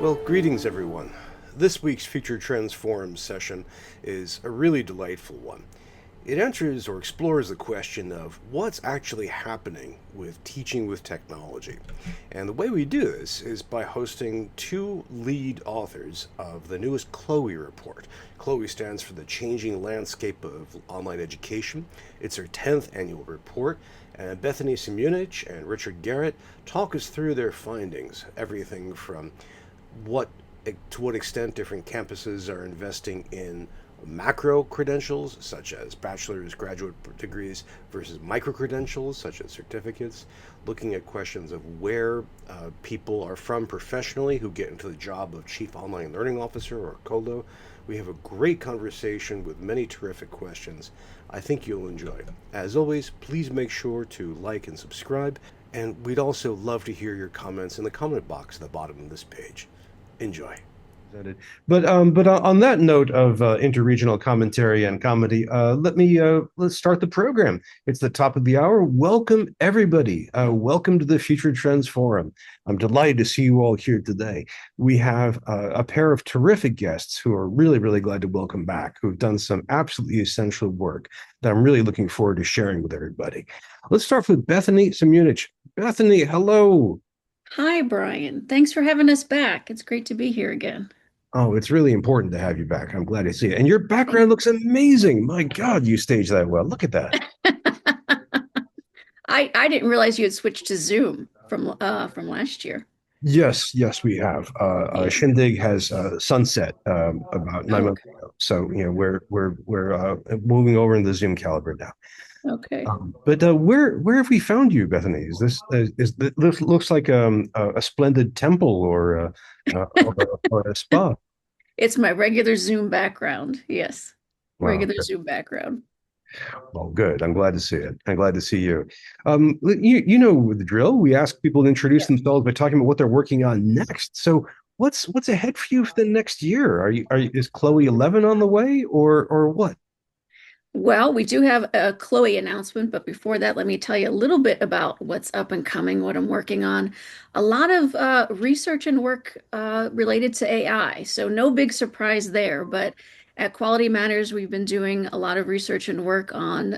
Well, greetings everyone. This week's Future Trends Forum session is a really delightful one. It answers or explores the question of what's actually happening with teaching with technology. And the way we do this is by hosting two lead authors of the newest Chloe report. Chloe stands for the Changing Landscape of Online Education. It's her 10th annual report, and Bethany Simunich and Richard Garrett talk us through their findings, everything from what to what extent different campuses are investing in macro credentials such as bachelor's, graduate degrees versus micro credentials such as certificates, looking at questions of where people are from professionally who get into the job of chief online learning officer or colo. We have a great conversation with many terrific questions I think you'll enjoy. As always, please make sure to like and subscribe, and we'd also love to hear your comments in the comment box at the bottom of this page. Enjoy. But on that note of interregional commentary and comedy, let's start the program. It's the top of the hour. Welcome everybody. Welcome to the Future Trends Forum. I'm delighted to see you all here today. We have a pair of terrific guests who are really glad to welcome back, who've done some absolutely essential work that I'm really looking forward to sharing with everybody. Let's start with Bethany Simunich. Bethany, hello. Hi, Brian. Thanks for having us back. It's great to be here again. Oh, it's really important to have you back. I'm glad to see it. And your background looks amazing. My God, you staged that well. Look at that. I didn't realize you had switched to Zoom from last year. Yes, we have. Yeah. Shindig has sunset about 9 months Okay. ago. So we're moving over in the Zoom caliber now. Okay. But where have we found you, Bethany? This looks like a splendid temple or a spa? It's my regular Zoom background. Yes. Wow. Regular Zoom background. Well, good. I'm glad to see it. I'm glad to see you. You know the drill. We ask people to introduce Yeah. themselves by talking about what they're working on next. So what's ahead for you for the next year? Is Chloe 11 on the way or what? Well, we do have a Chloe announcement, but before that, let me tell you a little bit about what's up and coming, what I'm working on. A lot of research and work related to AI. So, no big surprise there. But at Quality Matters, we've been doing a lot of research and work on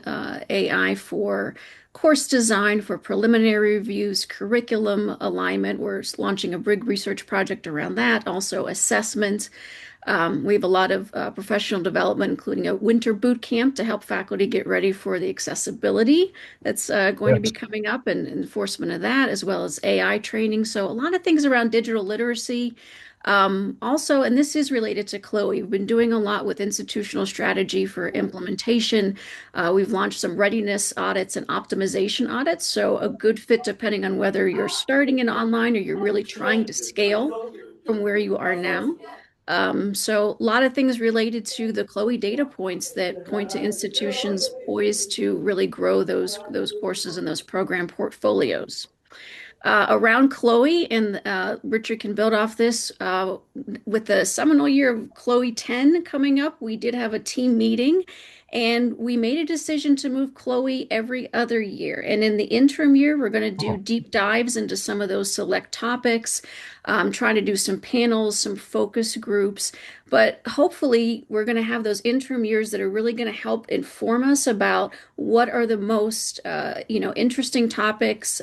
AI for course design, for preliminary reviews, curriculum alignment. We're launching a big research project around that, also assessment. We have a lot of professional development, including a winter boot camp to help faculty get ready for the accessibility that's going to be Yes. coming up and enforcement of that, as well as AI training. So, a lot of things around digital literacy. Also, and this is related to Chloe, we've been doing a lot with institutional strategy for implementation. We've launched some readiness audits and optimization audits. So, a good fit depending on whether you're starting in online or you're really trying to scale from where you are now. So a lot of things related to the Chloe data points that point to institutions poised to really grow those courses and those program portfolios. Around Chloe, and Richard can build off this, with the seminal year of Chloe 10 coming up, we did have a team meeting and we made a decision to move Chloe every other year. And in the interim year, we're going to do Oh, deep dives into some of those select topics, trying to do some panels, some focus groups. But hopefully, we're going to have those interim years that are really going to help inform us about what are the most, interesting topics,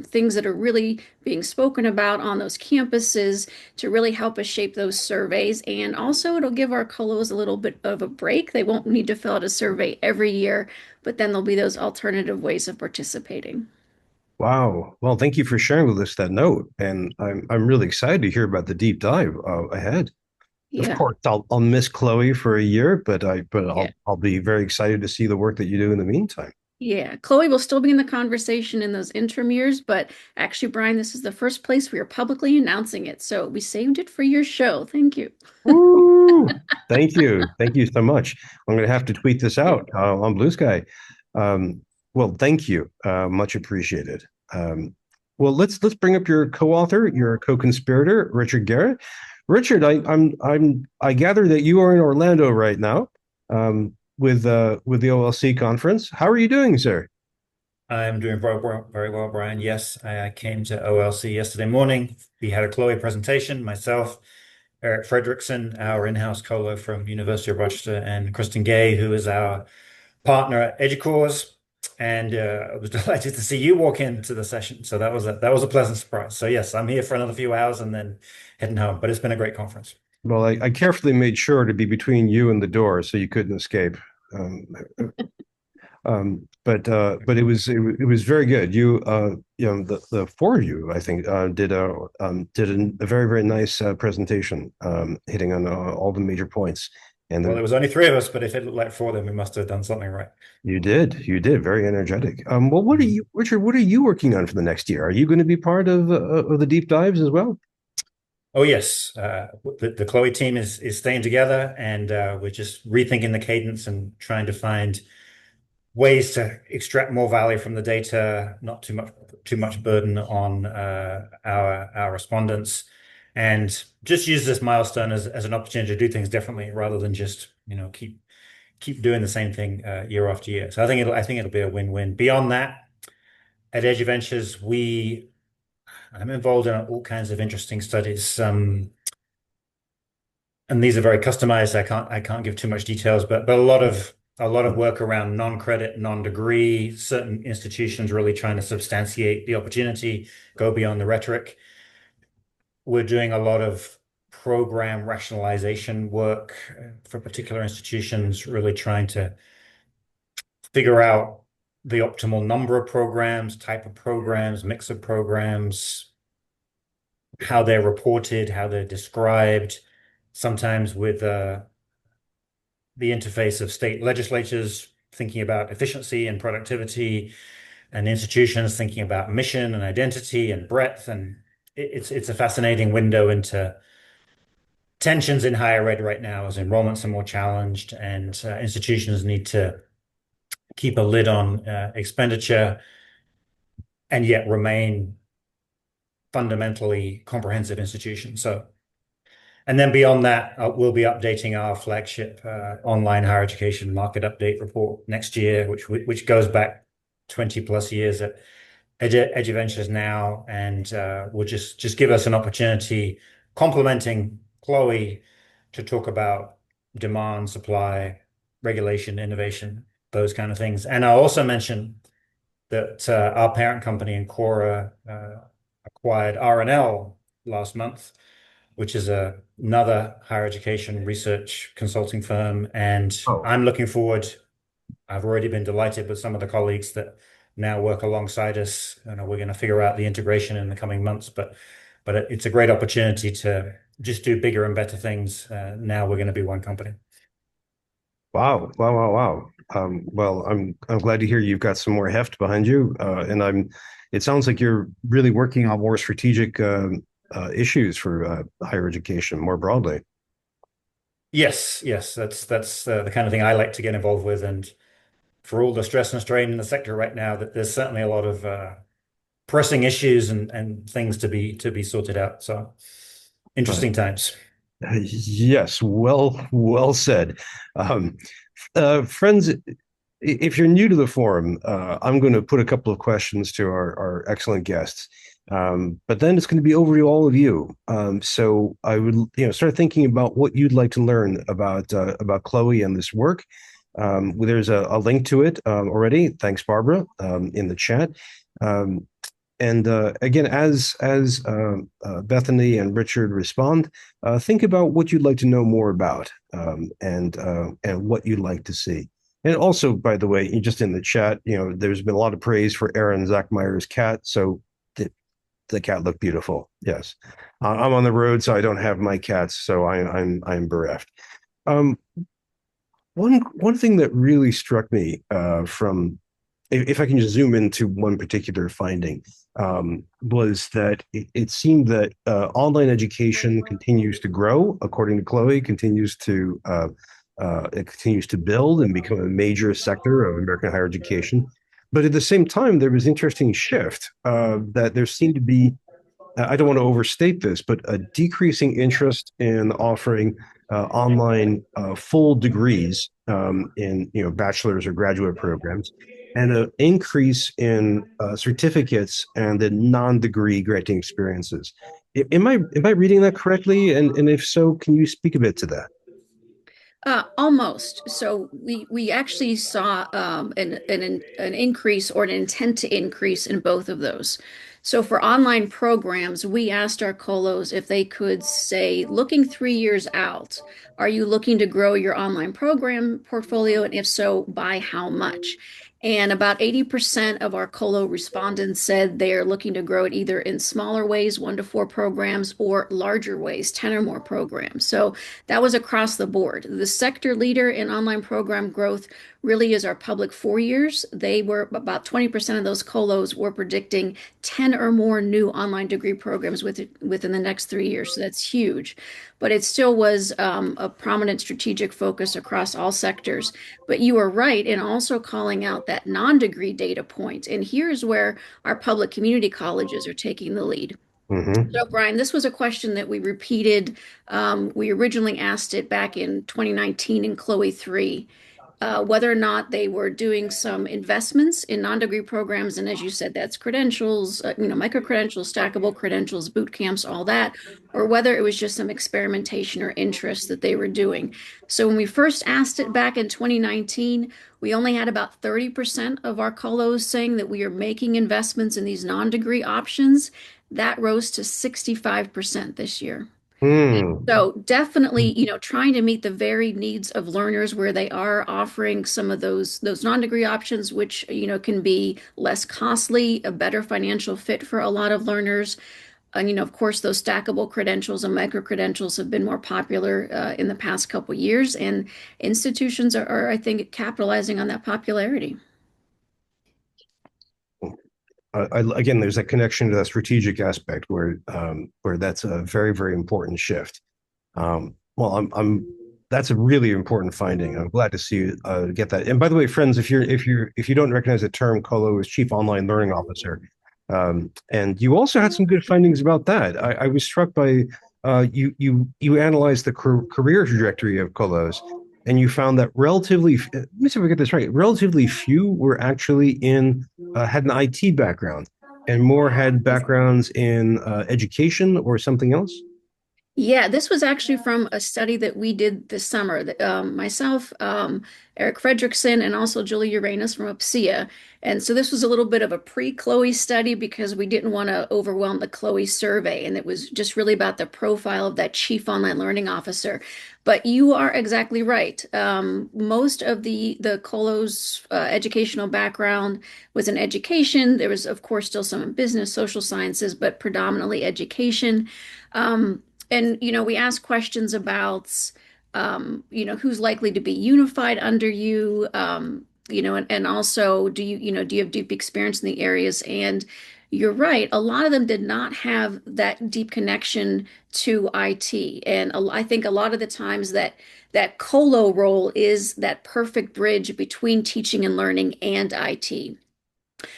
things that are really being spoken about on those campuses to really help us shape those surveys. And also, it'll give our colos a little bit of a break. They won't need to fill out a survey every year, but then there'll be those alternative ways of participating. wow. Well, thank you for sharing with us that note, and I'm really excited to hear about the deep dive ahead. Of Yeah. course, I'll miss Chloe for a year, but Yeah. I'll be very excited to see the work that you do in the meantime. Yeah, Chloe will still be in the conversation in those interim years, but actually, Brian, this is the first place we are publicly announcing it. So we saved it for your show. Thank you. Woo! Thank you so much. I'm going to have to tweet this Yeah. out on Blue Sky. Um, well, thank you, much appreciated. Well, let's bring up your co-author, your co-conspirator, Richard Garrett. Richard, I gather that you are in Orlando right now, with the OLC conference. How are you doing, sir? I'm doing very well, Brian. Yes, I came to OLC yesterday morning. We had a Chloe presentation, myself, Eric Fredrickson, our in-house colo from University of Rochester, and Kristen Gay, who is our partner at EduCause. And I was delighted to see you walk into the session. So that was a pleasant surprise. So yes, I'm here for another few hours and then heading home. But it's been a great conference. Well, I carefully made sure to be between you and the door so you couldn't escape. Um, but it was very good. The four of you, I think, did a very very nice presentation, hitting on all the major points. And Well, there was only three of us, but if it looked like four, then we must have done something right. you did very energetic. Well, what are Mhm. you, Richard? What are you working on for the next year? Are you going to be part of the deep dives as well? Oh yes, the Chloe team is staying together, and we're just rethinking the cadence and trying to find ways to extract more value from the data, not too much burden on our respondents, and just use this milestone as an opportunity to do things differently rather than just keep doing the same thing year after year. So I think it'll be a win-win. Beyond that, at Eduventures, I'm involved in all kinds of interesting studies. And these are very customized. I can't give too much details, but a lot of work around non-credit, non-degree, certain institutions really trying to substantiate the opportunity, go beyond the rhetoric. We're doing a lot of program rationalization work for particular institutions, really trying to figure out the optimal number of programs, type of programs, mix of programs, how they're reported, how they're described, sometimes with the interface of state legislatures thinking about efficiency and productivity, and institutions thinking about mission and identity and breadth. And it's a fascinating window into tensions in higher ed right now as enrollments are more challenged and institutions need to keep a lid on expenditure and yet remain fundamentally comprehensive institutions. And then beyond that, we'll be updating our flagship online higher education market update report next year, which goes back 20 plus years at Eduventures now, and will just give us an opportunity, complementing Chloe, to talk about demand, supply, regulation, innovation, those kind of things. And I'll also mention that our parent company Encora acquired RNL last month, which is another higher education research consulting firm. And Oh, I'm looking forward. I've already been delighted with some of the colleagues that now work alongside us. We're going to figure out the integration in the coming months, but it's a great opportunity to just do bigger and better things. Now we're going to be one company. wow, wow, wow, wow. Well, I'm glad to hear you've got some more heft behind you, and It sounds like you're really working on more strategic issues for higher education more broadly. Yes, yes, that's the kind of thing I like to get involved with. And for all the stress and strain in the sector right now, that there's certainly a lot of pressing issues and things to be sorted out. So Right. interesting times. Yes, well said. Um, Friends, if you're new to the forum, I'm going to put a couple of questions to our excellent guests. But then it's going to be over to all of you. So I would, start thinking about what you'd like to learn about Chloe and this work. There's a link to it already. Thanks, Barbara, in the chat. Um, and again, as Bethany and Richard respond, think about what you'd like to know more about, and what you'd like to see. And also, by the way, just in the chat, there's been a lot of praise for Aaron Zachmeyer's cat. So the, the cat looked beautiful. Yes, I'm on the road, so I don't have my cats, so I'm bereft. Um, one thing that really struck me from if I can just zoom into one particular finding, was that it seemed that online education continues to grow, according to Chloe, it continues to build and become a major sector of American higher education. But at the same time, there was interesting shift that there seemed to be. I don't want to overstate this, but a decreasing interest in offering online full degrees in bachelor's or graduate programs, and an increase in certificates and the non-degree granting experiences. Am I reading that correctly? And if so, can you speak a bit to that? Almost. So we actually saw an increase or an intent to increase in both of those. So for online programs, we asked our colos if they could say, looking 3 years out, are you looking to grow your online program portfolio? And if so, by how much? And about 80% of our colo respondents said they are looking to grow it either in smaller ways, 1 to 4 programs, or larger ways, 10 or more programs. So that was across the board. The sector leader in online program growth really is our public 4 years. They were about 20% of those colos were predicting 10 or more new online degree programs within the next 3 years. So that's huge. But it still was a prominent strategic focus across all sectors. But you are right in also calling out that non-degree data point. And here's where our public community colleges are taking the lead. Mm-hmm. So, Brian, this was a question that we repeated. We originally asked it back in 2019 in Chloe 3, whether or not they were doing some investments in non-degree programs. And as you said, that's credentials, micro-credentials, stackable credentials, boot camps, all that, or whether it was just some experimentation or interest that they were doing. So when we first asked it back in 2019, we only had about 30% of our colos saying that we are making investments in these non-degree options. That rose to 65% this year. Hmm. So definitely, trying to meet the varied needs of learners where they are offering some of those non-degree options, which, can be less costly, a better financial fit for a lot of learners. And, of course, those stackable credentials and micro credentials have been more popular in the past couple years, and institutions are, I think, capitalizing on that popularity. Again, there's a connection to that strategic aspect where that's a very, very important shift. Well, that's a really important finding. I'm glad to see you get that. And by the way, friends, if you don't recognize the term, Colo is Chief Online Learning Officer, and you also had some good findings about that. I was struck by you analyzed the career trajectory of Colos, and you found that let me see if I get this right. Relatively few were actually had an IT background, and more had backgrounds in education or something else. Yeah, this was actually from a study that we did this summer. Myself, Eric Fredrickson, and also Julie Uranus from UPSIA. And so this was a little bit of a pre-Chloe study because we didn't want to overwhelm the Chloe survey. And it was just really about the profile of that Chief Online Learning Officer. But you are exactly right. Most of the Colo's educational background was in education. There was, of course, still some in business, social sciences, but predominantly education. And, we ask questions about, who's likely to be unified under you, and also do you have deep experience in the areas? And you're right, a lot of them did not have that deep connection to IT. And I think a lot of the times that colo role is that perfect bridge between teaching and learning and IT.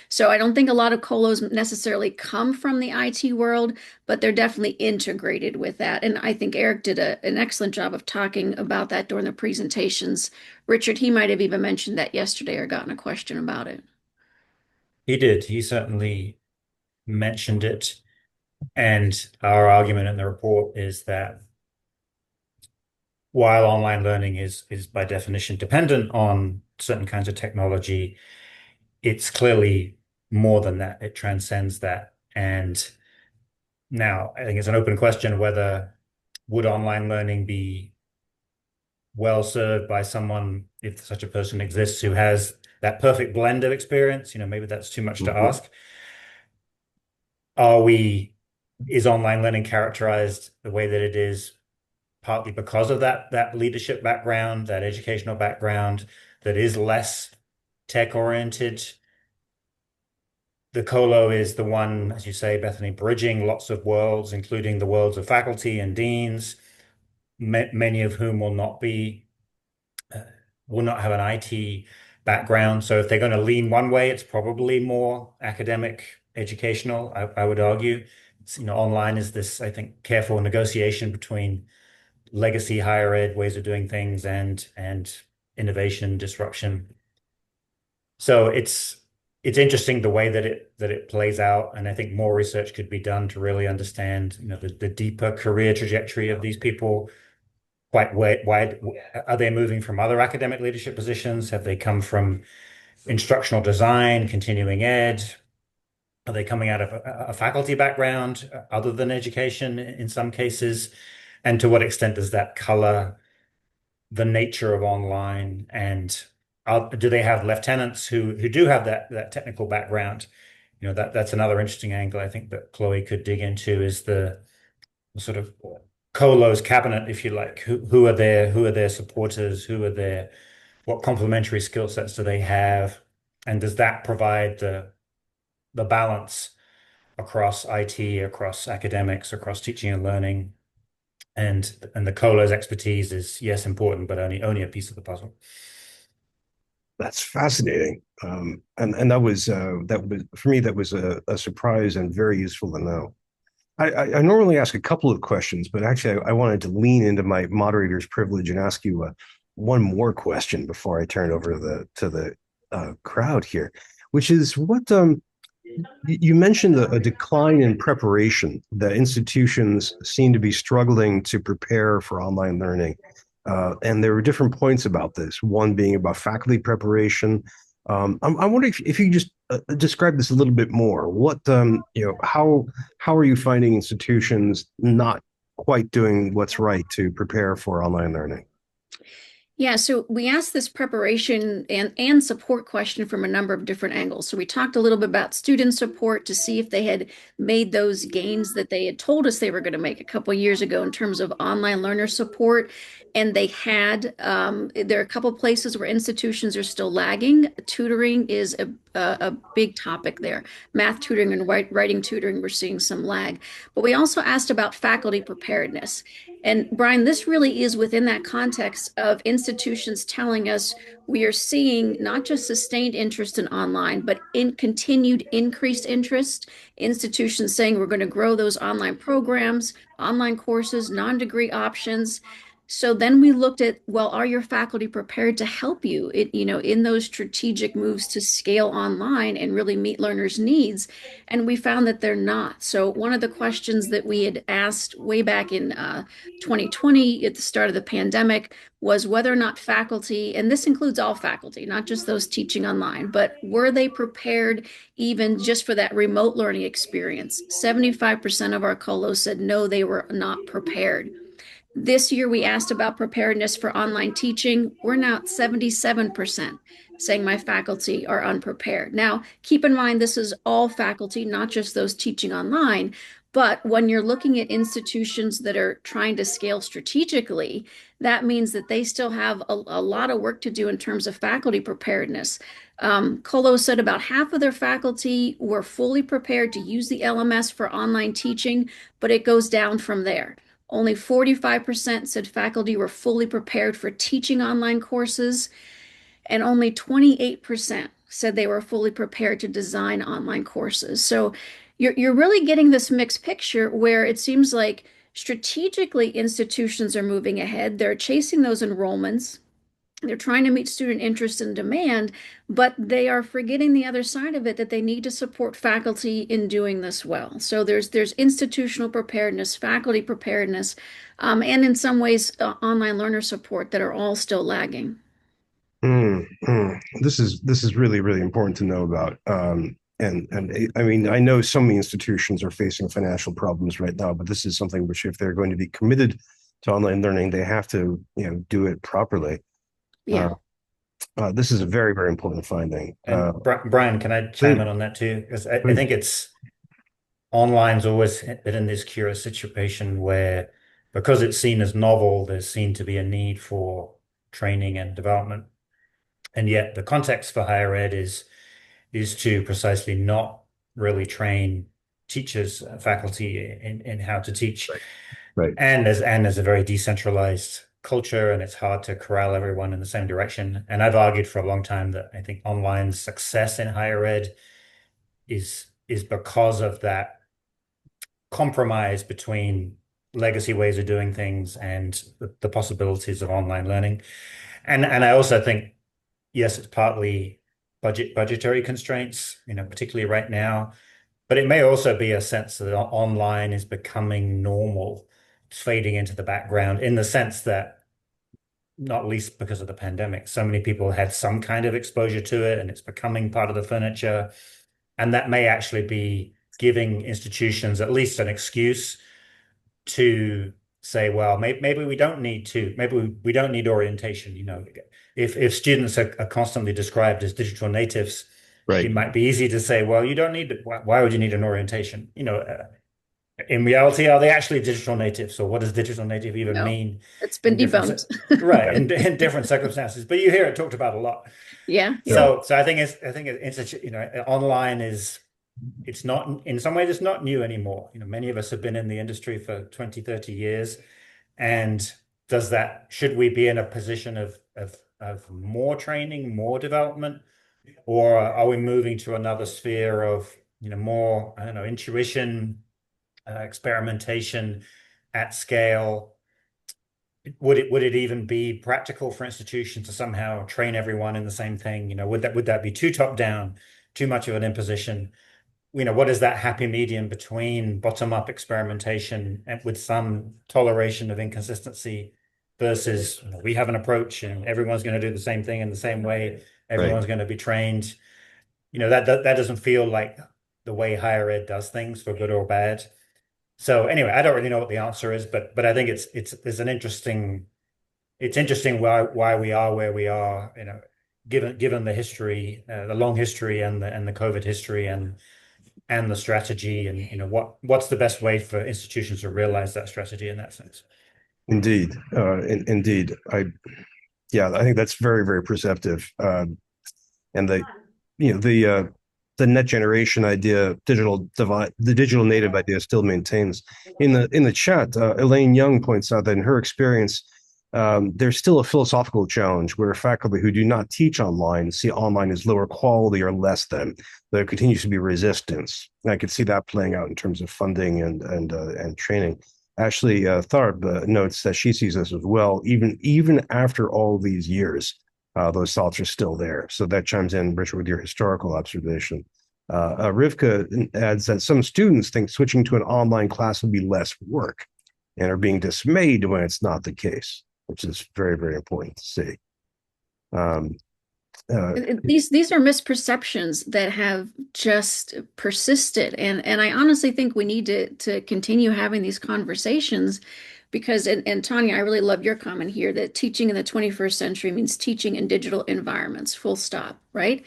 So I don't think a lot of colos necessarily come from the IT world, but they're definitely integrated with that. And I think Eric did an excellent job of talking about that during the presentations. Richard, he might have even mentioned that yesterday or gotten a question about it. He did. He certainly mentioned it. And our argument in the report is that while online learning is by definition dependent on certain kinds of technology, it's clearly more than that. It transcends that. And now I think it's an open question whether would online learning be well served by someone, if such a person exists, who has that perfect blend of experience. Maybe that's too much to Mhm. ask. Is online learning characterized the way that it is partly because of that leadership background, that educational background that is less tech oriented? The Colo is the one, as you say, Bethany, bridging lots of worlds, including the worlds of faculty and deans, many of whom uh, will not have an IT background. So if they're going to lean one way, it's probably more academic, educational, I would argue. Online is this, I think, careful negotiation between legacy higher ed ways of doing things and innovation, disruption. So it's interesting the way that it plays out, and I think more research could be done to really understand, the deeper career trajectory of these people. Quite wide, are they moving from other academic leadership positions? Have they come from instructional design, continuing ed? Are they coming out of a faculty background other than education in some cases? And to what extent does that color the nature of online? And do they have lieutenants who do have that technical background? That's another interesting angle I think that Chloe could dig into, is the sort of Colo's cabinet, if you like. Who are their supporters? What complementary skill sets do they have? And does that provide the balance across IT, across academics, across teaching and learning? And the Colo's expertise is, yes, important, but only a piece of the puzzle. That's fascinating. And that was for me, that was a surprise and very useful to know. I normally ask a couple of questions, but actually I wanted to lean into my moderator's privilege and ask you one more question before I turn over to the crowd here, which is what you mentioned a decline in preparation, that institutions seem to be struggling to prepare for online learning. And there were different points about this, one being about faculty preparation. I'm wondering if you could just describe this a little bit more. How are you finding institutions not quite doing what's right to prepare for online learning? Yeah, so we asked this preparation and support question from a number of different angles. So we talked a little bit about student support to see if they had made those gains that they had told us they were going to make a couple of years ago in terms of online learner support. And they had, there are a couple of places where institutions are still lagging. Tutoring is a big topic there. Math tutoring and writing tutoring, we're seeing some lag. But we also asked about faculty preparedness. And Brian, this really is within that context of institutions telling us we are seeing not just sustained interest in online, but in continued increased interest. Institutions saying we're going to grow those online programs, online courses, non-degree options. So then we looked at, well, are your faculty prepared to help you, in those strategic moves to scale online and really meet learners' needs? And we found that they're not. So one of the questions that we had asked way back in 2020 at the start of the pandemic was whether or not faculty, and this includes all faculty, not just those teaching online, but were they prepared even just for that remote learning experience? 75% of our colos said no, they were not prepared. This year, we asked about preparedness for online teaching. We're now at 77% saying my faculty are unprepared. Now, keep in mind, this is all faculty, not just those teaching online. But when you're looking at institutions that are trying to scale strategically, that means that they still have a lot of work to do in terms of faculty preparedness. Colo said about half of their faculty were fully prepared to use the LMS for online teaching, but it goes down from there. Only 45% said faculty were fully prepared for teaching online courses, and only 28% said they were fully prepared to design online courses. So you're really getting this mixed picture where it seems like strategically institutions are moving ahead. They're chasing those enrollments. They're trying to meet student interest and demand, but they are forgetting the other side of it, that they need to support faculty in doing this well. So there's institutional preparedness, faculty preparedness, and in some ways online learner support that are all still lagging. This is really, really important to know about. And I mean, I know some institutions are facing financial problems right now, but this is something which, if they're going to be committed to online learning, they have to, do it properly. Yeah. This is a very, very important finding. And Brian, can I chime in on that too? Because I think online's always been in this curious situation where, because it's seen as novel, there's seen to be a need for training and development. And yet the context for higher ed is to precisely not really train teachers, faculty in how to teach. Right. And there's a very decentralized culture, and it's hard to corral everyone in the same direction. And I've argued for a long time that I think online success in higher ed is because of that compromise between legacy ways of doing things and the possibilities of online learning. And I also think, yes, it's partly budgetary constraints, particularly right now. But it may also be a sense that online is becoming normal, it's fading into the background in the sense that, not least because of the pandemic, so many people had some kind of exposure to it and it's becoming part of the furniture. And that may actually be giving institutions at least an excuse to say, well, maybe we don't need to, maybe we don't need orientation. If students are constantly described as digital natives, Right. it might be easy to say, well, you don't need, why would you need an orientation? In reality, are they actually digital natives, or what does digital native even No, mean it's been in different, debunked. right, in different circumstances? But you hear it talked about a lot. Yeah, yeah. So I think online it's not, in some ways it's not new anymore. Many of us have been in the industry for 20, 30 years. And should we be in a position of more training, more development, or are we moving to another sphere of, more, I don't know, intuition, experimentation at scale? Would it even be practical for institutions to somehow train everyone in the same thing? Would that be too top down, too much of an imposition? What is that happy medium between bottom-up experimentation and with some toleration of inconsistency versus we have an approach and everyone's going to do the same thing in the same way, everyone's going to be trained. That doesn't feel like the way higher ed does things, for good or bad. So anyway, I don't really know what the answer is, but I think it's interesting why we are where we are, given the history, the long history and the COVID history and the strategy, and what's the best way for institutions to realize that strategy in that sense. Indeed. Indeed. I think that's very, very perceptive. And the net generation idea, the digital native idea still maintains. In the chat, Elaine Young points out that in her experience, there's still a philosophical challenge where faculty who do not teach online see online as lower quality or less than. There continues to be resistance. And I could see that playing out in terms of funding and training. Ashley Tharp notes that she sees this as well, even after all these years. Those thoughts are still there. So that chimes in, Richard, with your historical observation. Rivka adds that some students think switching to an online class will be less work and are being dismayed when it's not the case, which is very, very important to see. These are misperceptions that have just persisted, and I honestly think we need to continue having these conversations because, and Tanya, I really love your comment here that teaching in the 21st century means teaching in digital environments, full stop, right?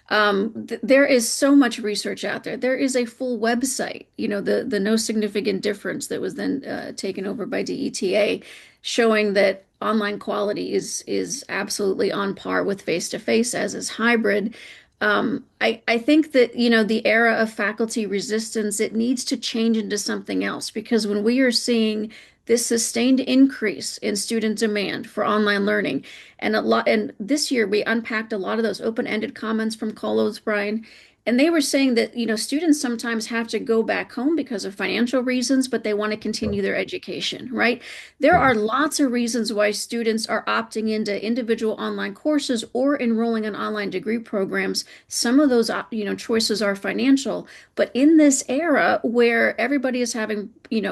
There is so much research out there. There is a full website, the No Significant Difference that was then taken over by DETA, showing that online quality is absolutely on par with face-to-face, as is hybrid. I think that, the era of faculty resistance, it needs to change into something else, because when we are seeing this sustained increase in student demand for online learning, and this year we unpacked a lot of those open-ended comments from Colos, Brian, and they were saying that, students sometimes have to go back home because of financial reasons, but they want to continue their education, right? There are lots of reasons why students are opting into individual online courses or enrolling in online degree programs. Some of those, choices are financial, but in this era where everybody is having,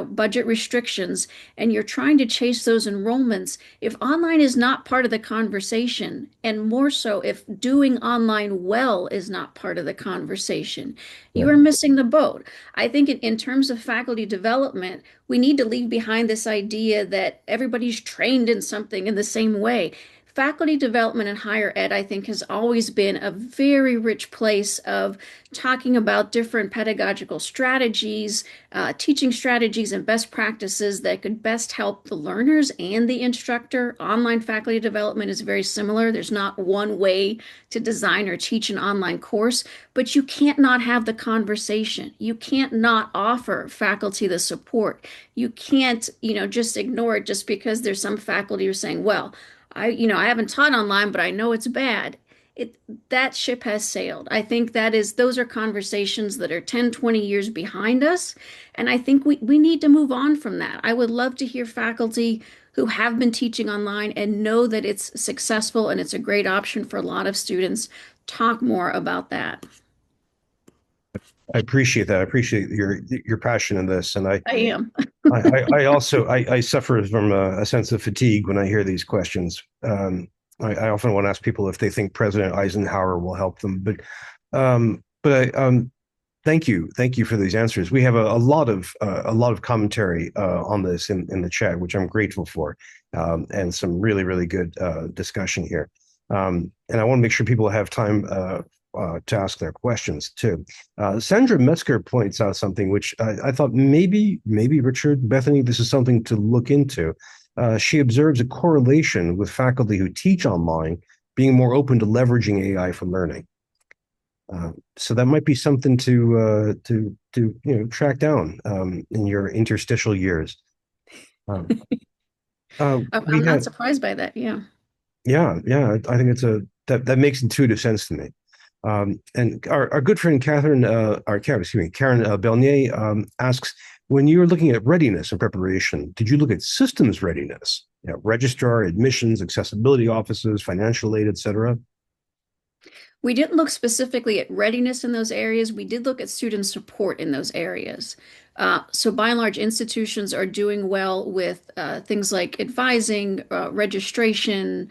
budget restrictions and you're trying to chase those enrollments, if online is not part of the conversation, and more so if doing online well is not part of the conversation, you are missing the boat. I think in terms of faculty development, we need to leave behind this idea that everybody's trained in something in the same way. Faculty development in higher ed, I think, has always been a very rich place of talking about different pedagogical strategies, teaching strategies and best practices that could best help the learners and the instructor. Online faculty development is very similar. There's not one way to design or teach an online course, but you can't not have the conversation. You can't not offer faculty the support. You can't, just ignore it just because there's some faculty who are saying, well, I haven't taught online, but I know it's bad. That ship has sailed. I think those are conversations that are 10, 20 years behind us. And I think we need to move on from that. I would love to hear faculty who have been teaching online and know that it's successful and it's a great option for a lot of students talk more about that. I appreciate that. I appreciate your passion in this, and I am. I also I suffer from a sense of fatigue when I hear these questions. I often want to ask people if they think President Eisenhower will help them, but thank you for these answers. We have a lot of commentary on this in the chat, which I'm grateful for, and some really good discussion here. And I want to make sure people have time to ask their questions too. Sandra Metzger points out something which I thought maybe Richard, Bethany, this is something to look into. She observes a correlation with faculty who teach online being more open to leveraging AI for learning. So that might be something to track down in your interstitial years. Um, we I'm not have surprised by that. Yeah. yeah. I think that makes intuitive sense to me. And our good friend Karen Belnier asks, when you were looking at readiness and preparation, did you look at systems readiness? Registrar, admissions, accessibility offices, financial aid, etc. We didn't look specifically at readiness in those areas. We did look at student support in those areas. So by and large, institutions are doing well with things like advising, registration,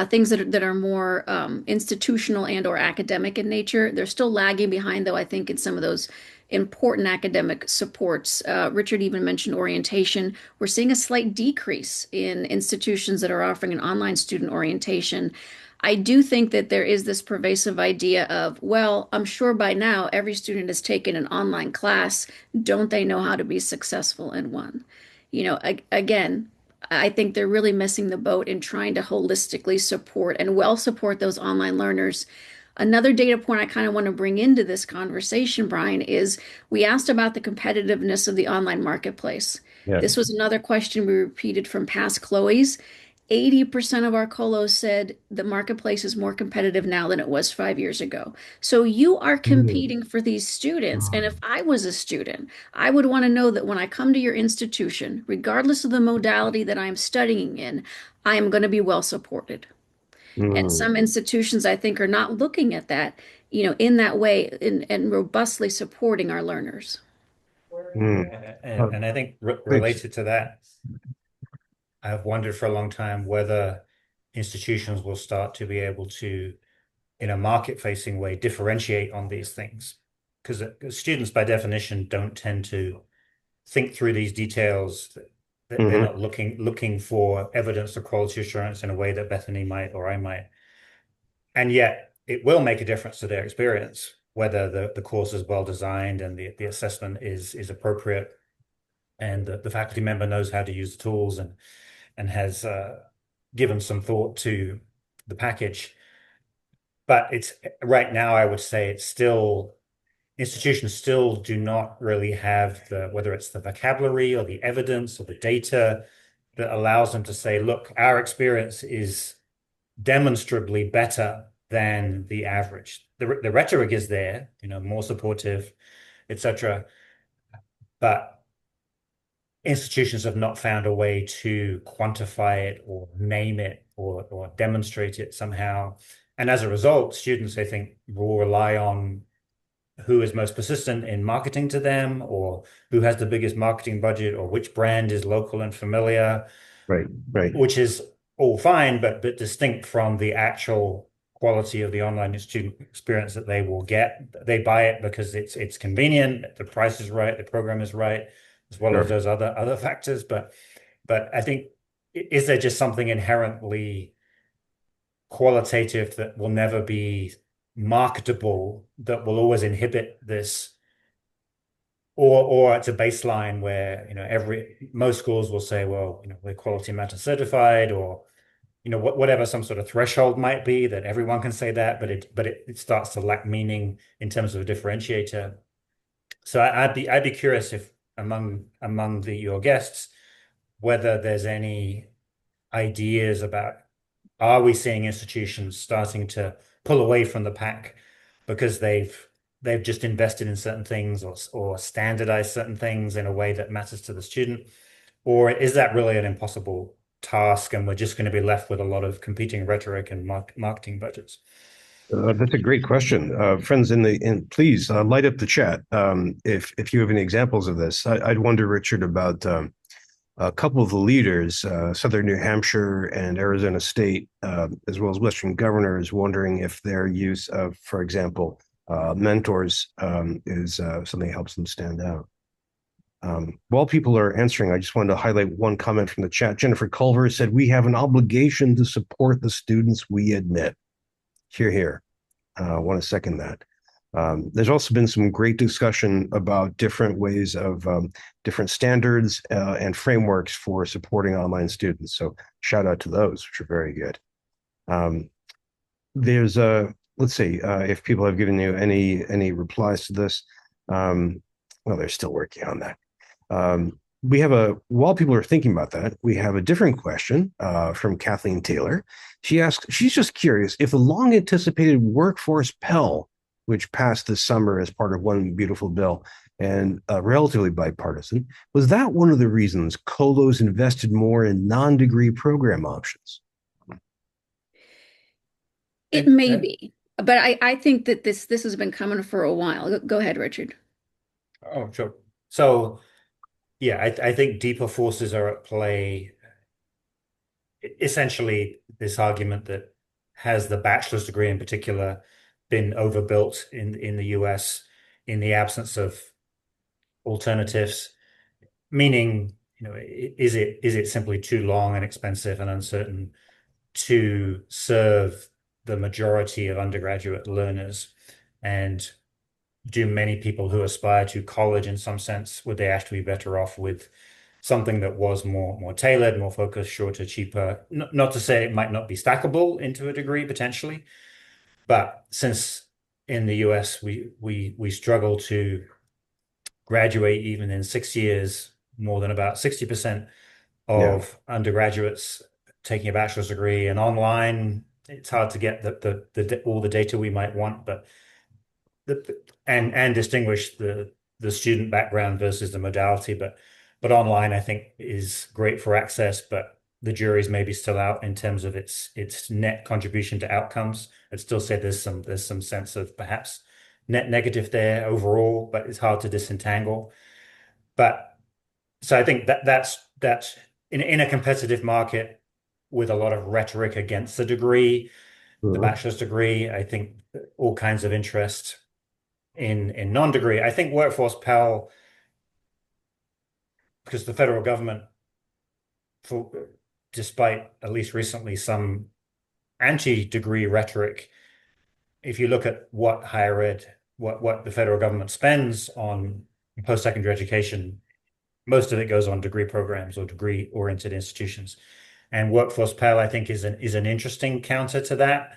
things that are more institutional and or academic in nature. They're still lagging behind, though, I think, in some of those important academic supports. Richard even mentioned orientation. We're seeing a slight decrease in institutions that are offering an online student orientation. I do think that there is this pervasive idea of, well, I'm sure by now every student has taken an online class. Don't they know how to be successful in one? Again, I think they're really missing the boat in trying to holistically support and well support those online learners. Another data point I kind of want to bring into this conversation, Brian, is we asked about the competitiveness of the online marketplace. Yeah. This was another question we repeated from past Chloe's. 80% of our colos said the marketplace is more competitive now than it was 5 years ago. So you are competing for these students. And if I was a student, I would want to know that when I come to your institution, regardless of the modality that I'm studying in, I am going to be well supported. And Mm, some institutions, I think, are not looking at that, in that way and robustly supporting our learners. mm. Uh, And I think thanks. related to that, I've wondered for a long time whether institutions will start to be able to, in a market-facing way, differentiate on these things. Because students, by definition, don't tend to think through these details. They're Hmm. not looking for evidence of quality assurance in a way that Bethany might or I might. And yet, it will make a difference to their experience, whether the course is well designed and the assessment is appropriate, and the faculty member knows how to use the tools and has given some thought to the package. But it's right now, I would say it's still institutions still do not really have whether it's the vocabulary or the evidence or the data that allows them to say, look, our experience is demonstrably better than the average. The rhetoric is there, more supportive, etc. But institutions have not found a way to quantify it or name it or demonstrate it somehow. And as a result, students, I think, will rely on who is most persistent in marketing to them, or who has the biggest marketing budget, or which brand is local and familiar, Right. which is all fine, but distinct from the actual quality of the online student experience that they will get. They buy it because it's convenient, the price is right, the program is right, as well as Sure. those other factors. But I think, is there just something inherently qualitative that will never be marketable that will always inhibit this? Or it's a baseline where, most schools will say, well, we're quality matter certified, or whatever some sort of threshold might be that everyone can say that, but it starts to lack meaning in terms of a differentiator. So I'd be curious if among your guests, whether there's any ideas about, are we seeing institutions starting to pull away from the pack because they've just invested in certain things, or standardized certain things in a way that matters to the student? Or is that really an impossible task and we're just going to be left with a lot of competing rhetoric and marketing budgets? That's a great question, friends. Please light up the chat if you have any examples of this. I'd wonder, Richard, about a couple of the leaders, Southern New Hampshire and Arizona State, as well as Western governors, wondering if their use of, for example, mentors is something that helps them stand out. While people are answering, I just wanted to highlight one comment from the chat. Jennifer Culver said, "We have an obligation to support the students we admit." Hear, hear. I want to second that. There's also been some great discussion about different ways of different standards and frameworks for supporting online students. So shout out to those, which are very good. There's let's see if people have given you any replies to this. Well, they're still working on that. While people are thinking about that, we have a different question from Kathleen Taylor. She asks, she's just curious if the long anticipated workforce Pell, which passed this summer as part of one beautiful bill and relatively bipartisan, was that one of the reasons colos invested more in non-degree program options? It may be, but I think that this has been coming for a while. Go ahead, Richard. Oh, sure. So, yeah, I think deeper forces are at play. Essentially, this argument that has the bachelor's degree in particular been overbuilt in the US in the absence of alternatives, meaning, is it simply too long and expensive and uncertain to serve the majority of undergraduate learners? And do many people who aspire to college in some sense, would they actually be better off with something that was more tailored, more focused, shorter, cheaper? Not to say it might not be stackable into a degree potentially, but since in the US we struggle to graduate even in 6 years, more than about 60% Yeah. of undergraduates taking a bachelor's degree, and online it's hard to get all the data we might want, but and distinguish the student background versus the modality, but online I think is great for access, but the jury's maybe still out in terms of its net contribution to outcomes. I'd still say there's some sense of perhaps net negative there overall, but it's hard to disentangle. But so I think that's in a competitive market with a lot of rhetoric against the degree, the Mhm. bachelor's degree, I think all kinds of interest in non-degree. I think workforce Pell, because the federal government, for despite at least recently some anti-degree rhetoric, if you look at what higher ed, what the federal government spends on post-secondary education, most of it goes on degree programs or degree-oriented institutions. And workforce Pell, I think, is an interesting counter to that.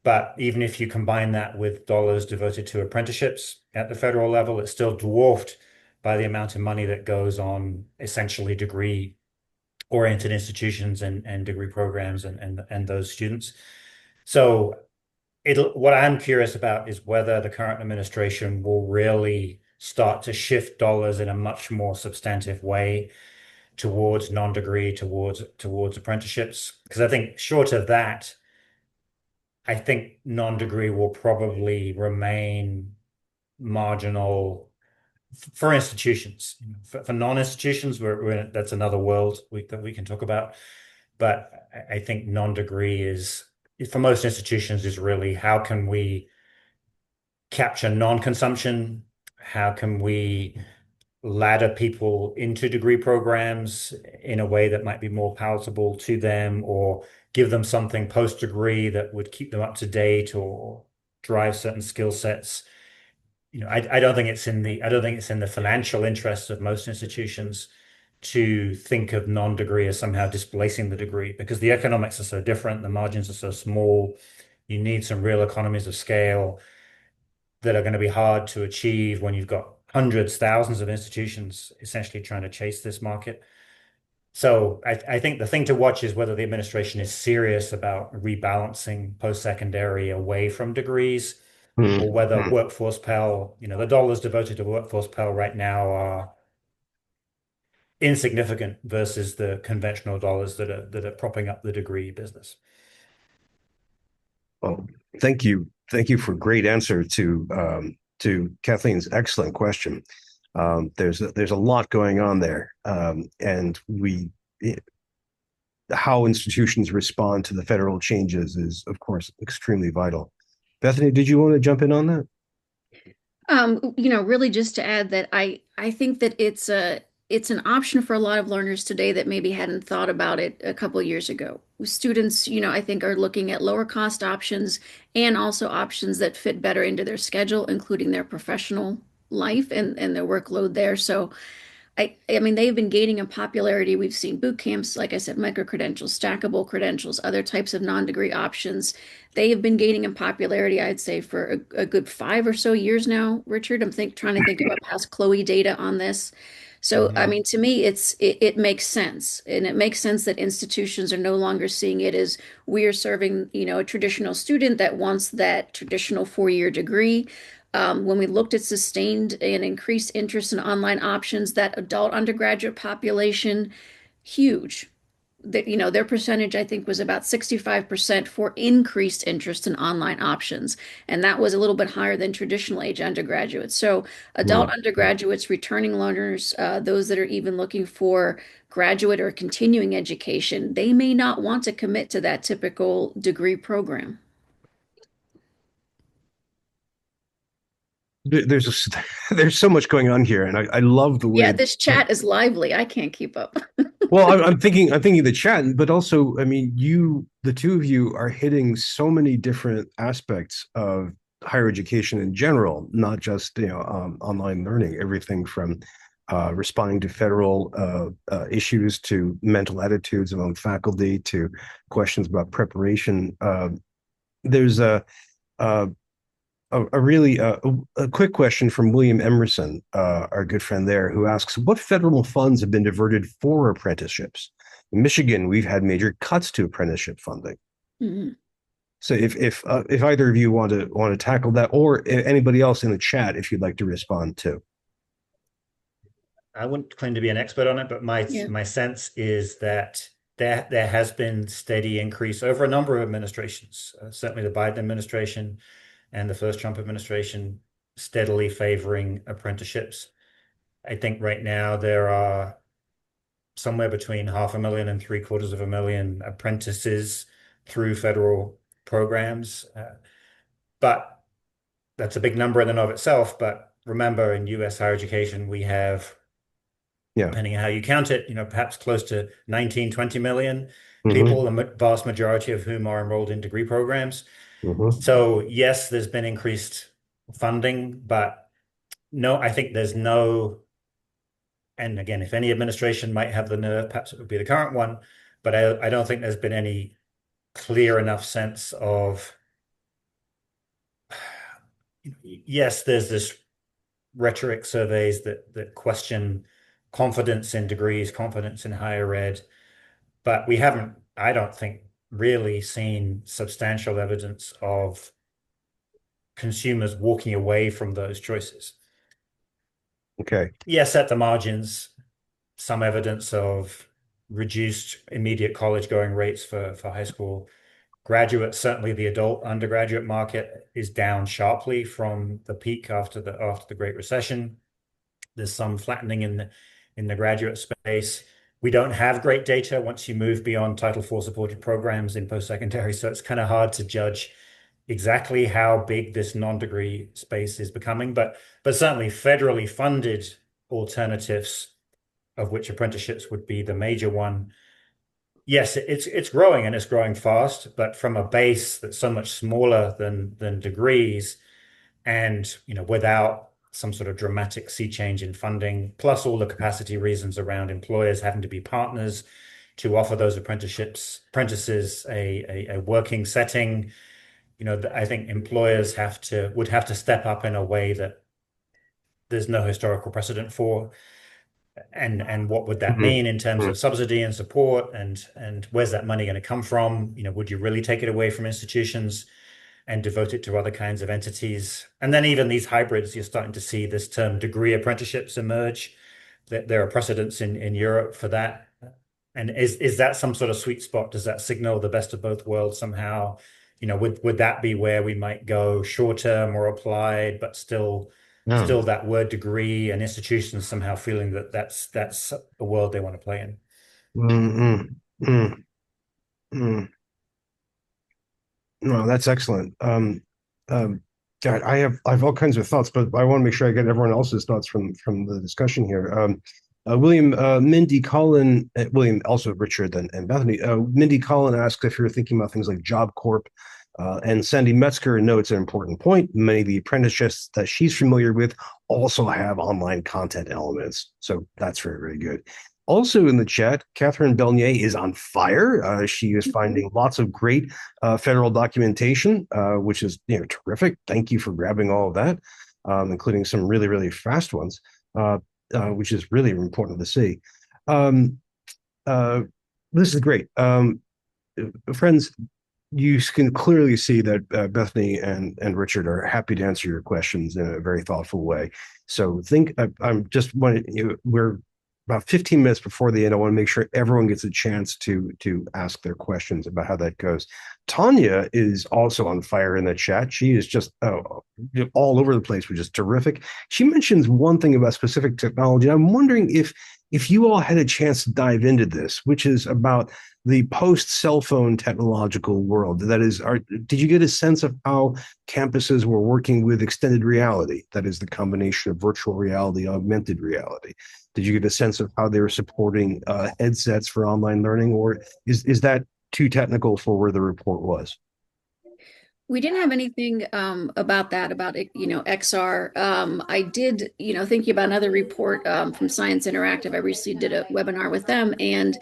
But even if you combine that with dollars devoted to apprenticeships at the federal level, it's still dwarfed by the amount of money that goes on essentially degree-oriented institutions and degree programs and those students. So what I'm curious about is whether the current administration will really start to shift dollars in a much more substantive way towards non-degree, towards apprenticeships. Because I think short of that, I think non-degree will probably remain marginal for institutions. For non-institutions, that's another world that we can talk about. But I think non-degree is, for most institutions, is really how can we capture non-consumption? How can we ladder people into degree programs in a way that might be more palatable to them, or give them something post-degree that would keep them up to date or drive certain skill sets. I don't think it's in the financial interests of most institutions to think of non-degree as somehow displacing the degree, because the economics are so different, the margins are so small. You need some real economies of scale that are going to be hard to achieve when you've got hundreds, thousands of institutions essentially trying to chase this market. So I think the thing to watch is whether the administration is serious about rebalancing post-secondary away from degrees, or whether Mhm. workforce Pell, the dollars devoted to workforce Pell right now are insignificant versus the conventional dollars that are propping up the degree business. Well, Thank you for a great answer to Kathleen's excellent question. There's a lot going on there, and how institutions respond to the federal changes is, of course, extremely vital. Bethany, did you want to jump in on that? Really just to add that I think that it's an option for a lot of learners today that maybe hadn't thought about it a couple of years ago. Students, I think are looking at lower cost options and also options that fit better into their schedule, including their professional life and their workload there. So I mean, they've been gaining in popularity. We've seen boot camps, like I said, micro-credentials, stackable credentials, other types of non-degree options. They have been gaining in popularity, I'd say, for a good 5 or so years now, Richard. Trying to think about past Chloe data on this. So, I Mhm. mean, to me, it makes sense. And it makes sense that institutions are no longer seeing it as we are serving, a traditional student that wants that traditional 4-year degree. When we looked at sustained and increased interest in online options, that adult undergraduate population, huge. That, their percentage, I think, was about 65% for increased interest in online options. And that was a little bit higher than traditional age undergraduates. So adult Mm. undergraduates, returning learners, those that are even looking for graduate or continuing education, they may not want to commit to that typical degree program. There's there's so much going on here, and I love the Yeah, way. this chat is lively. I can't keep up. Well, I'm thinking the chat, but also, I mean, the two of you are hitting so many different aspects of higher education in general, not just online learning. Everything from responding to federal issues to mental attitudes among faculty to questions about preparation. There's a a really a quick question from William Emerson, our good friend there, who asks, "What federal funds have been diverted for apprenticeships? In Michigan, we've had major cuts to apprenticeship funding." Mhm. So if either of you want to tackle that, or anybody else in the chat, if you'd like to respond too. I wouldn't claim to be an expert on it, but my Yeah. my sense is that there has been steady increase over a number of administrations. Certainly, the Biden administration and the first Trump administration steadily favoring apprenticeships. I think right now there are somewhere between 500,000 and 750,000 apprentices through federal programs. But that's a big number in and of itself. But remember, in US higher education, we have, Yeah. depending on how you count it, perhaps close to 19, 20 million Mm-hmm. people, the vast majority of whom are enrolled in degree programs. Mm-hmm. So yes, there's been increased funding, but no, I think there's no, and again, if any administration might have the nerve, perhaps it would be the current one, but I don't think there's been any clear enough sense of, yes, there's this rhetoric surveys that question confidence in degrees, confidence in higher ed, but we haven't, I don't think, really seen substantial evidence of consumers walking away from those choices. Okay. Yes, at the margins, some evidence of reduced immediate college going rates for high school graduates. Certainly, the adult undergraduate market is down sharply from the peak after the Great Recession. There's some flattening in the graduate space. We don't have great data once you move beyond Title IV supported programs in post-secondary, so it's kind of hard to judge exactly how big this non-degree space is becoming, but certainly federally funded alternatives, of which apprenticeships would be the major one. Yes, it's growing and it's growing fast, but from a base that's so much smaller than degrees, and without some sort of dramatic sea change in funding, plus all the capacity reasons around employers having to be partners to offer those apprentices a working setting. I think employers would have to step up in a way that there's no historical precedent for. And what would that Mm-hmm. mean in terms of subsidy and support, and where's that money going to come from? Would you really take it away from institutions and devote it to other kinds of entities? And then even these hybrids, you're starting to see this term degree apprenticeships emerge. There are precedents in Europe for that. And is that some sort of sweet spot? Does that signal the best of both worlds somehow? would that be where we might go short term or applied, but Yeah. still that word degree and institutions somehow feeling that that's the world they want to play in. Mm, mm, mm. No, that's excellent. Um, God, I have all kinds of thoughts, but I want to make sure I get everyone else's thoughts from the discussion here. William, Mindy Collin, William, also Richard and Bethany. Mindy Collin asks if you're thinking about things like Job Corp, and Sandy Metzger notes an important point. Many of the apprenticeships that she's familiar with also have online content elements, so that's very, very good. Also in the chat, Catherine Belnier is on fire. She is finding lots of great federal documentation, which is terrific. Thank you for grabbing all of that, including some really, really fast ones, which is really important to see. Um, uh, this is great. Friends, you can clearly see that Bethany and Richard are happy to answer your questions in a very thoughtful way. So I'm just wanting, we're about 15 minutes before the end. I want to make sure everyone gets a chance to ask their questions about how that goes. Tanya is also on fire in the chat. She is just all over the place, which is terrific. She mentions one thing about specific technology. I'm wondering if you all had a chance to dive into this, which is about the post cell phone technological world. That is, did you get a sense of how campuses were working with extended reality? That is the combination of virtual reality, augmented reality. Did you get a sense of how they were supporting headsets for online learning, or is that too technical for where the report was? We didn't have anything about that, about XR. I did, thinking about another report from Science Interactive. I recently did a webinar with them, and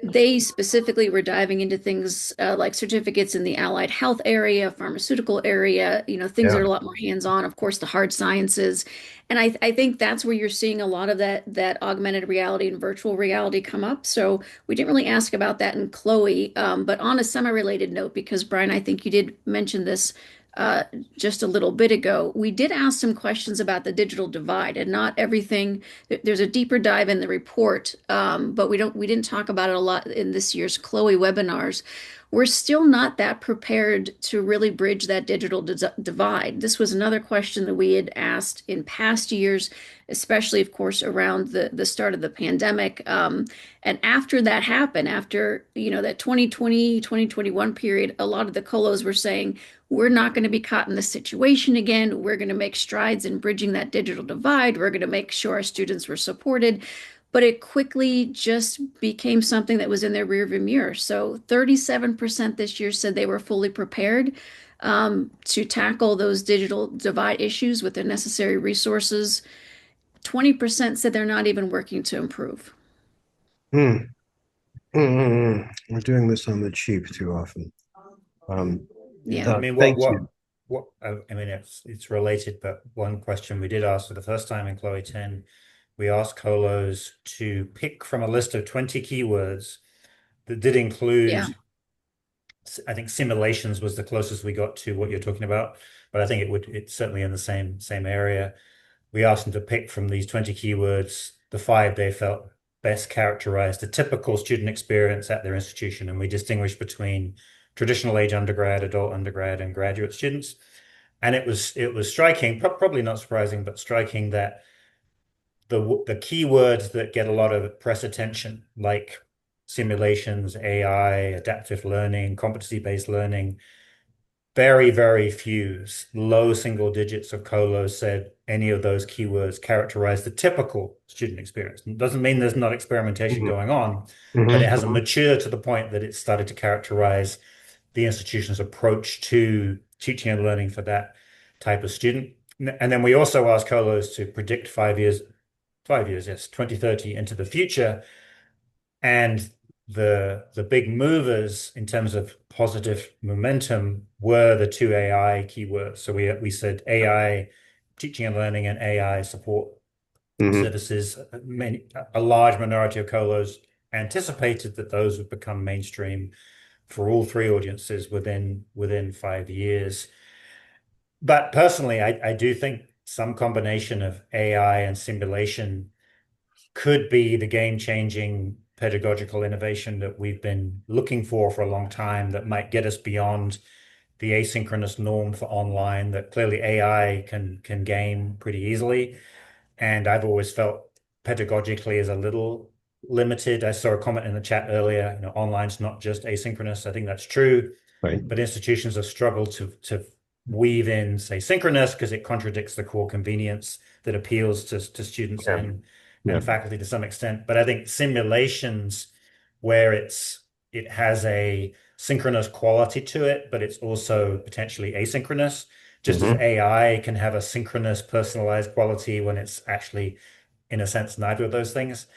they specifically were diving into things like certificates in the allied health area, pharmaceutical area, things that Yeah. are a lot more hands-on, of course, the hard sciences. And I think that's where you're seeing a lot of that augmented reality and virtual reality come up. So we didn't really ask about that in Chloe, but on a semi-related note, because Brian, I think you did mention this uh, just a little bit ago, we did ask some questions about the digital divide, and not everything. There's a deeper dive in the report, but we didn't talk about it a lot in this year's Chloe webinars. We're still not that prepared to really bridge that digital divide. This was another question that we had asked in past years, especially, of course, around the start of the pandemic. And after that happened, after that 2020, 2021 period, a lot of the colos were saying, we're not going to be caught in this situation again. We're going to make strides in bridging that digital divide. We're going to make sure our students were supported. But it quickly just became something that was in their rearview mirror. So 37% this year said they were fully prepared to tackle those digital divide issues with the necessary resources. 20% said they're not even working to improve. Mm, We're doing this on the cheap too often. Um, Yeah. I mean, Thank you. I mean, it's related, but one question we did ask for the first time in Chloe 10, we asked colos to pick from a list of 20 keywords that did Yeah. include, I think simulations was the closest we got to what you're talking about, but I think it's certainly in the same area. We asked them to pick from these 20 keywords the five they felt best characterized the typical student experience at their institution, and we distinguished between traditional age undergrad, adult undergrad, and graduate students. And it was striking, probably not surprising, but striking that the keywords that get a lot of press attention, like simulations, AI, adaptive learning, competency-based learning, very, very few, low single digits of colos said any of those keywords characterize the typical student experience. It doesn't mean there's not experimentation Mhm, going on, but it mhm, hasn't mhm. matured to the point that it's started to characterize the institution's approach to teaching and learning for that type of student. And then we also asked colos to predict 5 years, yes, 2030 into the future. And the big movers in terms of positive momentum were the two AI keywords. So we said AI teaching and learning and AI support Mhm. services. A large minority of colos anticipated that those would become mainstream for all three audiences within 5 years. But personally, I do think some combination of AI and simulation could be the game-changing pedagogical innovation that we've been looking for a long time that might get us beyond the asynchronous norm for online that clearly AI can game pretty easily. And I've always felt pedagogically is a little limited. I saw a comment in the chat earlier, online's not just asynchronous. I think that's true, Right. but institutions have struggled to weave in, say, synchronous because it contradicts the core convenience that appeals to students Yeah. Yeah. and faculty to some extent. But I think simulations where it has a synchronous quality to it, but it's also potentially asynchronous, just as Hmm. AI can have a synchronous personalized quality when it's actually, in a sense, neither of those things.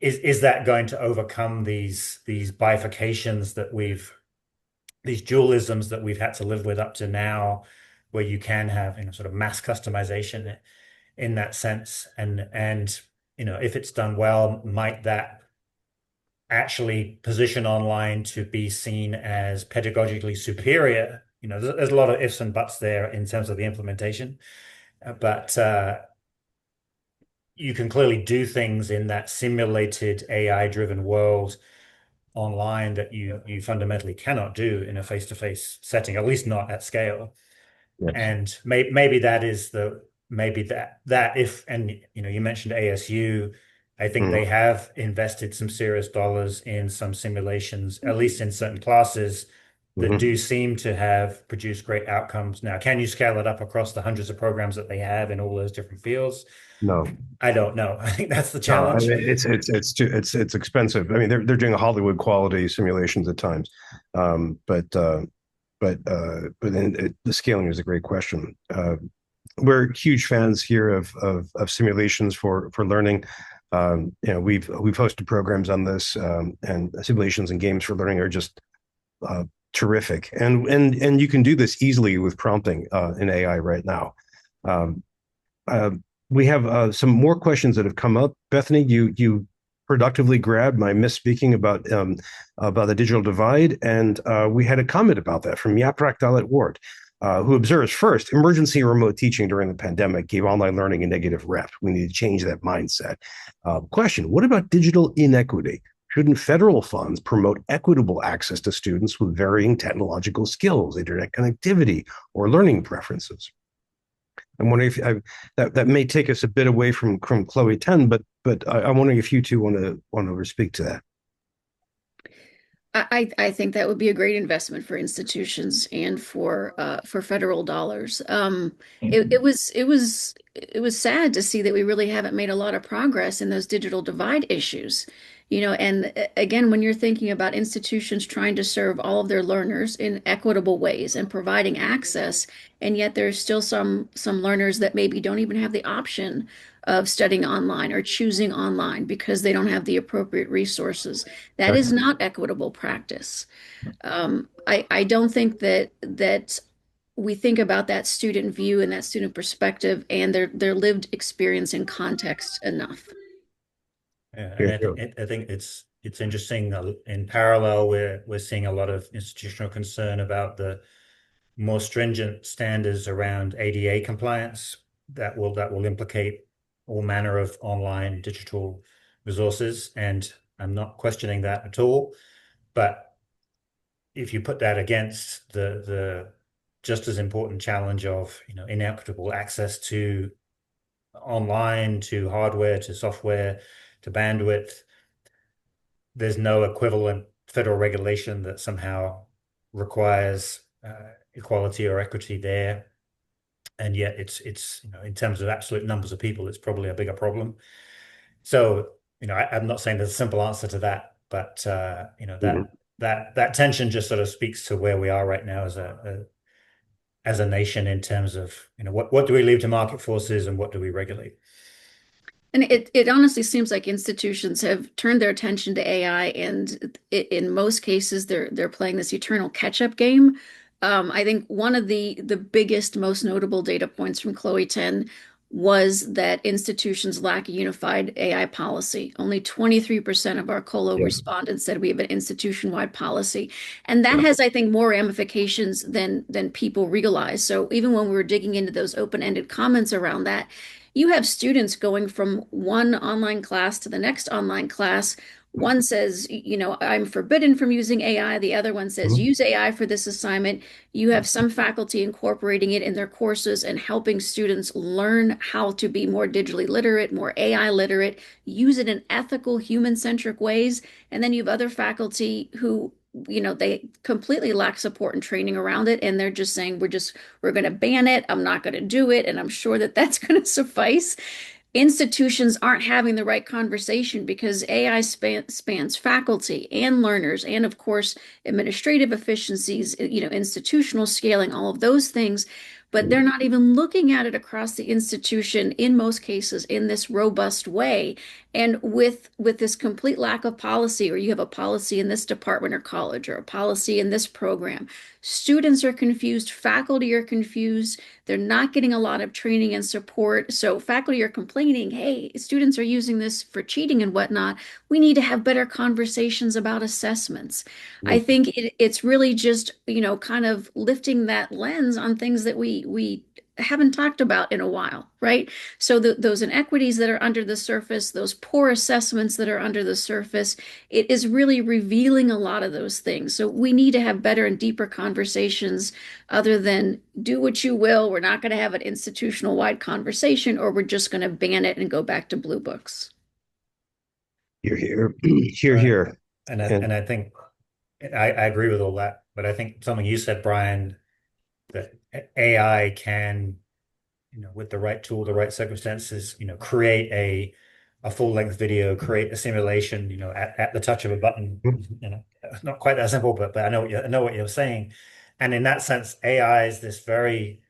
Is that going to overcome these bifurcations that these dualisms that we've had to live with up to now, where you can have, sort of mass customization in that sense? And if it's done well, might that actually position online to be seen as pedagogically superior? There's a lot of ifs and buts there in terms of the implementation, but you can clearly do things in that simulated AI-driven world online that you fundamentally cannot do in a face-to-face setting, at least not at scale. Yes. And maybe that is maybe that if, and you mentioned ASU, I think Mm. they have invested some serious dollars in some simulations, at least in certain classes, that Hmm. do seem to have produced great outcomes. Now, can you scale it up across the hundreds of programs that they have in all those different fields? No. I don't know. I think that's the No, I challenge. mean, it's expensive. I mean, they're doing Hollywood quality simulations at times, but then the scaling is a great question. We're huge fans here of simulations for learning. We've hosted programs on this, and simulations and games for learning are just uh, terrific. And you can do this easily with prompting in AI right now. Um, uh, we have some more questions that have come up. Bethany, you productively grabbed my misspeaking about the digital divide, and we had a comment about that from Yaprak Dalit Ward, who observes first, emergency remote teaching during the pandemic gave online learning a negative rep. We need to change that mindset. Question: what about digital inequity? Shouldn't federal funds promote equitable access to students with varying technological skills, internet connectivity, or learning preferences? I'm wondering if that may take us a bit away from Chloe 10, but I'm wondering if you two want to speak to that. I think that would be a great investment for institutions and for federal dollars. It was sad to see that we really haven't made a lot of progress in those digital divide issues. And again, when you're thinking about institutions trying to serve all of their learners in equitable ways and providing access, and yet there's still some learners that maybe don't even have the option of studying online or choosing online because they don't have the appropriate resources. That Okay. is not equitable practice. I don't think that we think about that student view and that student perspective and their lived experience and context enough. Yeah, and Yeah, sure. I think it's interesting. In parallel, we're seeing a lot of institutional concern about the more stringent standards around ADA compliance that will implicate all manner of online digital resources. And I'm not questioning that at all. But if you put that against the just as important challenge of inequitable access to online, to hardware, to software, to bandwidth, there's no equivalent federal regulation that somehow requires equality or equity there. And yet it's in terms of absolute numbers of people, it's probably a bigger problem. So, I'm not saying there's a simple answer to that, but Mhm. that tension just sort of speaks to where we are right now as a nation in terms of, what do we leave to market forces and what do we regulate? And it honestly seems like institutions have turned their attention to AI, and in most cases, they're playing this eternal catch-up game. I think one of the biggest, most notable data points from Chloe 10 was that institutions lack a unified AI policy. Only 23% of our Colo Yeah, respondents said we have an institution-wide policy, and that yeah, has, I think, more ramifications than people realize. So even when we were digging into those open-ended comments around that, you have students going from one online class to the next online class One says, I'm forbidden from using AI. The other one says, Mhm. use AI for this assignment. You have some faculty incorporating it in their courses and helping students learn how to be more digitally literate, more AI literate, use it in ethical, human-centric ways. And then you have other faculty who, they completely lack support and training around it. And they're just saying, we're going to ban it. I'm not going to do it. And I'm sure that that's going to suffice. Institutions aren't having the right conversation because AI spans faculty and learners, and of course, administrative efficiencies, institutional scaling, all of those things. But they're not even looking at it across the institution in most cases in this robust way. And with this complete lack of policy, or you have a policy in this department or college, or a policy in this program, students are confused, faculty are confused. They're not getting a lot of training and support. So faculty are complaining, hey, students are using this for cheating and whatnot. We need to have better conversations about assessments. I think it's really just, kind of lifting that lens on things that we haven't talked about in a while, right? So those inequities that are under the surface, those poor assessments that are under the surface, it is really revealing a lot of those things. So we need to have better and deeper conversations other than do what you will. We're not going to have an institutional wide conversation, or we're just going to ban it and go back to blue books. You're here, here, Right. here. And I think I agree with all that, but I think something you said, Brian, that AI can, with the right tool, the right circumstances, create a full-length video, create a simulation, at the touch of a button. Not quite that simple, but I know what you're saying. And in that sense, AI is this very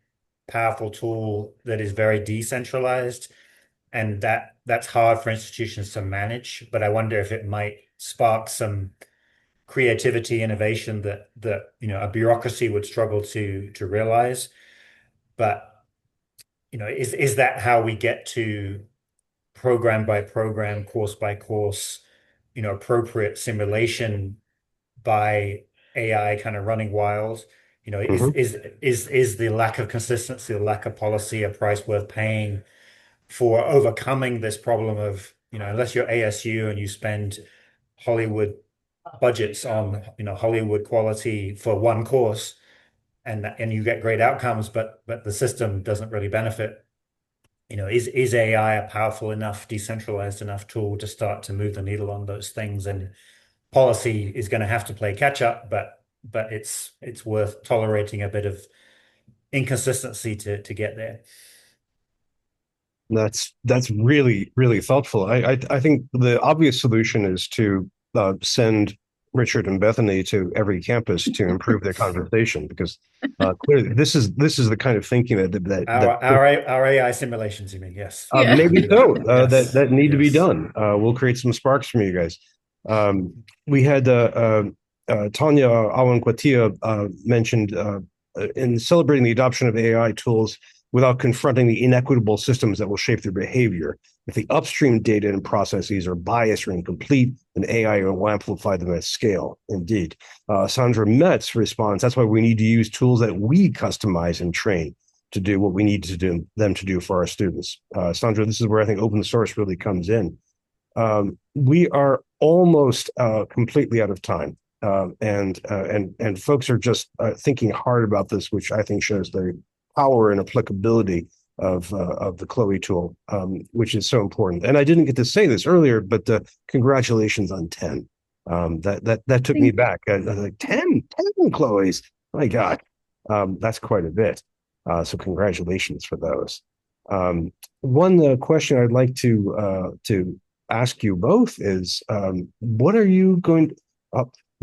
powerful tool that is very decentralized, and that's hard for institutions to manage. But I wonder if it might spark some creativity, innovation that a bureaucracy would struggle to realize. But is that how we get to program by program, course by course, appropriate simulation by AI kind of running wild? Is Mhm. is is the lack of consistency, the lack of policy, a price worth paying for overcoming this problem of, unless you're ASU and you spend Hollywood budgets on, Hollywood quality for one course, and you get great outcomes, but the system doesn't really benefit. Is AI a powerful enough, decentralized enough tool to start to move the needle on those things? And policy is going to have to play catch up, but it's worth tolerating a bit of inconsistency to get there. That's really, really thoughtful. I think the obvious solution is to send Richard and Bethany to every campus to improve their conversation, because clearly this is the kind of thinking Our AI simulations, you mean? Yes, Yeah. we can maybe do that. so Yes, that need to be yes. done. We'll create some sparks from you guys. We had Tanya Alan-Kwatia mentioned in celebrating the adoption of AI tools without confronting the inequitable systems that will shape their behavior. If the upstream data and processes are biased or incomplete, then AI will amplify them at scale. Indeed. Sandra Metz responds, that's why we need to use tools that we customize and train to do what we need to do them to do for our students. Sandra, this is where I think open source really comes in. We are almost completely out of time. And folks are just thinking hard about this, which I think shows the power and applicability of the Chloe tool, which is so important. And I didn't get to say this earlier, but congratulations on 10. That took me back. I was like 10 Chloes. My God, that's quite a bit. So congratulations for those. One question I'd like to ask you both is, what are you going?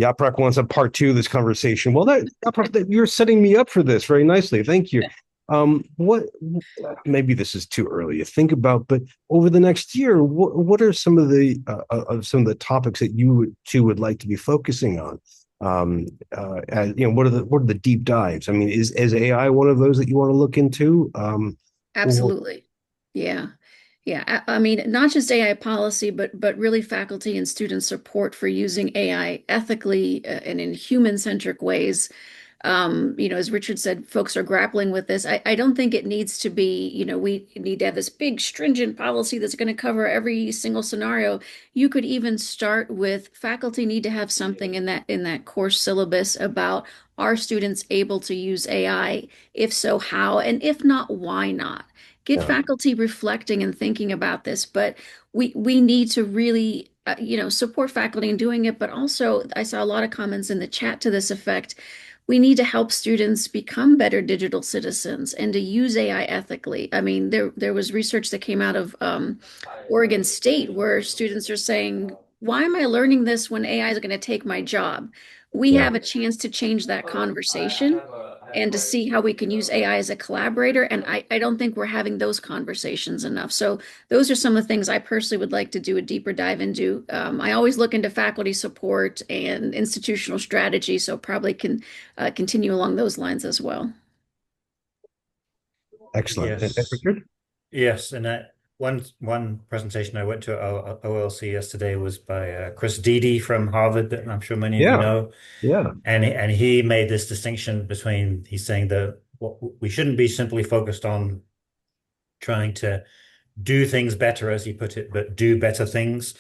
Yaprak wants a part two of this conversation. Well, Yaprak, you're setting me up for this very nicely. Thank you. What? Maybe this is too early to think about, but over the next year, what are some of the topics that you two would like to be focusing on? What are the deep dives? I mean, is AI one of those that you want to look into? Absolutely. Yeah. Yeah. I mean, not just AI policy, but really faculty and student support for using AI ethically and in human-centric ways. As Richard said, folks are grappling with this. I don't think it needs to be, we need to have this big stringent policy that's going to cover every single scenario. You could even start with faculty need to have something in that course syllabus about, are students able to use AI? If so, how? And if not, why not? Get Yeah. faculty reflecting and thinking about this, but we need to really support faculty in doing it. But also, I saw a lot of comments in the chat to this effect. We need to help students become better digital citizens and to use AI ethically. I mean, there was research that came out of Oregon State where students are saying, "Why am I learning this when AI is going to take my job?" We Yeah. have a chance to change that conversation and to see how we can use AI as a collaborator. And I don't think we're having those conversations enough. So those are some of the things I personally would like to do a deeper dive into. I always look into faculty support and institutional strategy, so probably can continue along those lines as well. Excellent. And Yes. Richard? Yes, and one presentation I went to at OLC yesterday was by Chris Deedy from Harvard, that I'm sure many of you Yeah. know, Yeah. and he made this distinction between, he's saying that we shouldn't be simply focused on trying to do things better, as he put it, but do better things.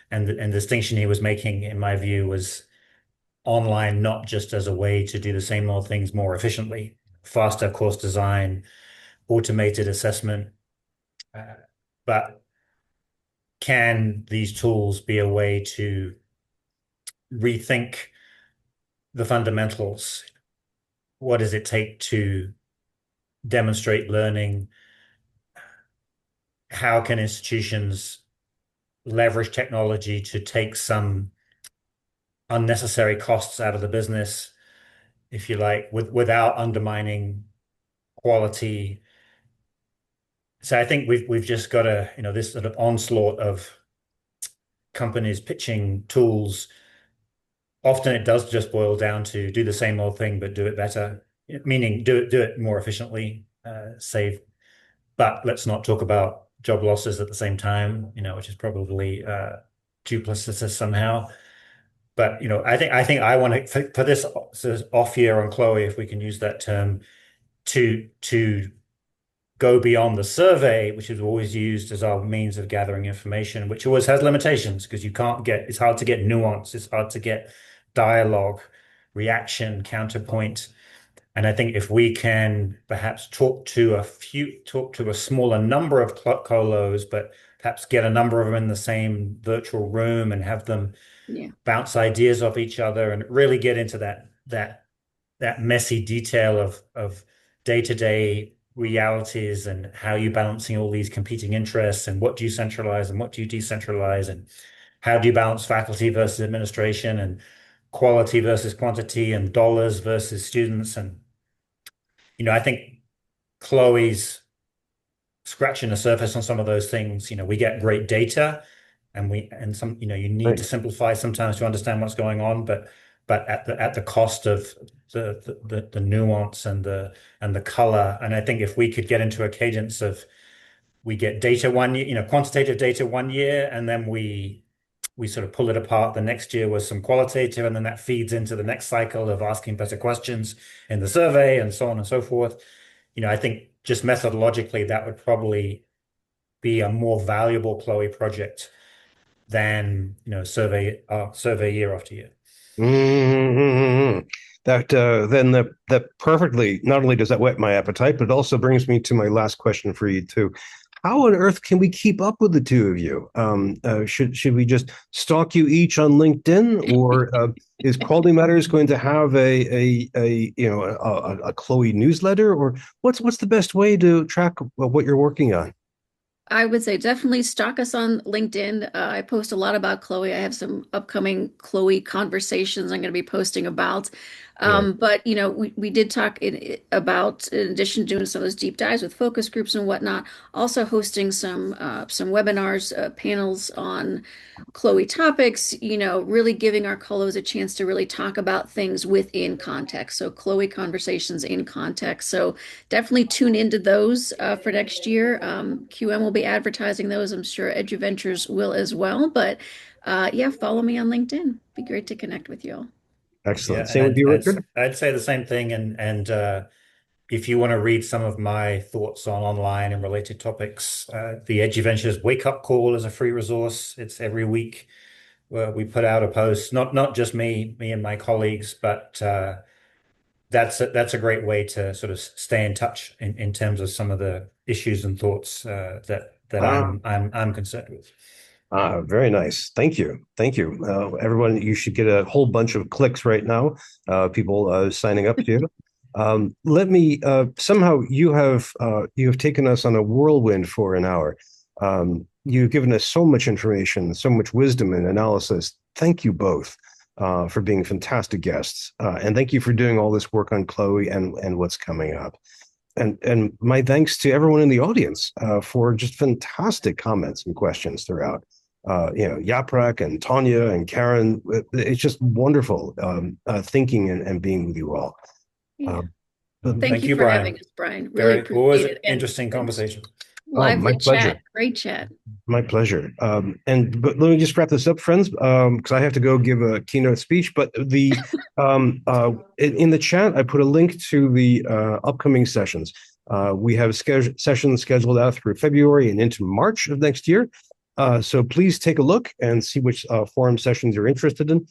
And the distinction he was making, in my view, was online not just as a way to do the same old things more efficiently, faster course design, automated assessment, but can these tools be a way to rethink the fundamentals? What does it take to demonstrate learning? How can institutions leverage technology to take some unnecessary costs out of the business, if you like, without undermining quality? So I think we've just got this sort of onslaught of companies pitching tools. Often it does just boil down to do the same old thing, but do it better, meaning do it more efficiently, save. But let's not talk about job losses at the same time, which is probably duplicitous somehow. But I think I want to, for this sort of off year on Chloe, if we can use that term, to go beyond the survey, which is always used as our means of gathering information, which always has limitations because it's hard to get nuance, it's hard to get dialogue, reaction, counterpoint. And I think if we can perhaps talk to a smaller number of colos, but perhaps get a number of them in the same virtual room and have them Yeah. bounce ideas off each other and really get into that messy detail of day-to-day realities and how you're balancing all these competing interests and what do you centralize and what do you decentralize and how do you balance faculty versus administration and quality versus quantity and dollars versus students. And I think Chloe's scratching the surface on some of those things. We get great data and some, you need to Right. simplify sometimes to understand what's going on, but at the cost of the nuance and the color. And I think if we could get into a cadence of, we get data one year, quantitative data one year, and then we sort of pull it apart the next year with some qualitative, and then that feeds into the next cycle of asking better questions in the survey and so on and so forth. I think just methodologically, that would probably be a more valuable Chloe project than, survey year after year. Mhm. That then that perfectly, not only does that whet my appetite, but it also brings me to my last question for you too. How on earth can we keep up with the two of you? Should we just stalk you each on LinkedIn, or is Quality Matters going to have a Chloe newsletter, or what's the best way to track what you're working on? I would say definitely stalk us on LinkedIn. I post a lot about Chloe. I have some upcoming Chloe conversations I'm going to be posting about. Yeah. But we did talk about, in addition to doing some of those deep dives with focus groups and whatnot, also hosting some webinars, panels on Chloe topics. Really giving our Colos a chance to really talk about things within context. So Chloe conversations in context. So definitely tune into those for next year. QM will be advertising those. I'm sure Eduventures will as well. But yeah, follow me on LinkedIn. Be great to connect with you all. Yeah, Excellent. and Same with you, Richard? I'd say the same thing. And if you want to read some of my thoughts on online and related topics, the Eduventures Wake Up Call is a free resource. It's every week where we put out a post, not just me and my colleagues, but that's a great way to sort of stay in touch in terms of some of the issues and thoughts that Ah, I'm concerned with. very nice. Thank you. Thank you. Everyone, you should get a whole bunch of clicks right now, people signing up to you. Let me somehow you have taken us on a whirlwind for an hour. You've given us so much information, so much wisdom and analysis. Thank you both for being fantastic guests, and thank you for doing all this work on Chloe and what's coming up. And my thanks to everyone in the audience for just fantastic comments and questions throughout. Yaprak and Tanya and Karen, it's just wonderful thinking and being with you all. Yeah. But Thank Thank you you, for having Brian. us, Brian. Really Very always appreciate it. And interesting thanks. conversation. oh, my Lively pleasure. chat. Great chat. My pleasure. But let me just wrap this up, friends, because I have to go give a keynote speech. But in the chat, I put a link to the upcoming sessions. We have sessions scheduled out through February and into March of next year. So please take a look and see which forum sessions you're interested in.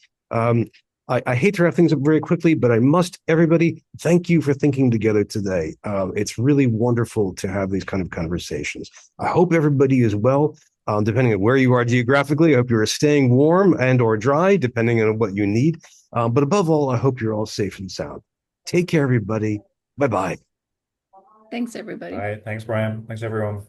I hate to wrap things up very quickly, but I must, everybody, thank you for thinking together today. It's really wonderful to have these kind of conversations. I hope everybody is well, depending on where you are geographically. I hope you're staying warm and or dry, depending on what you need. But above all, I hope you're all safe and sound. Take care, everybody. Bye-bye. Thanks, everybody. All right. Thanks, Brian. Thanks, everyone.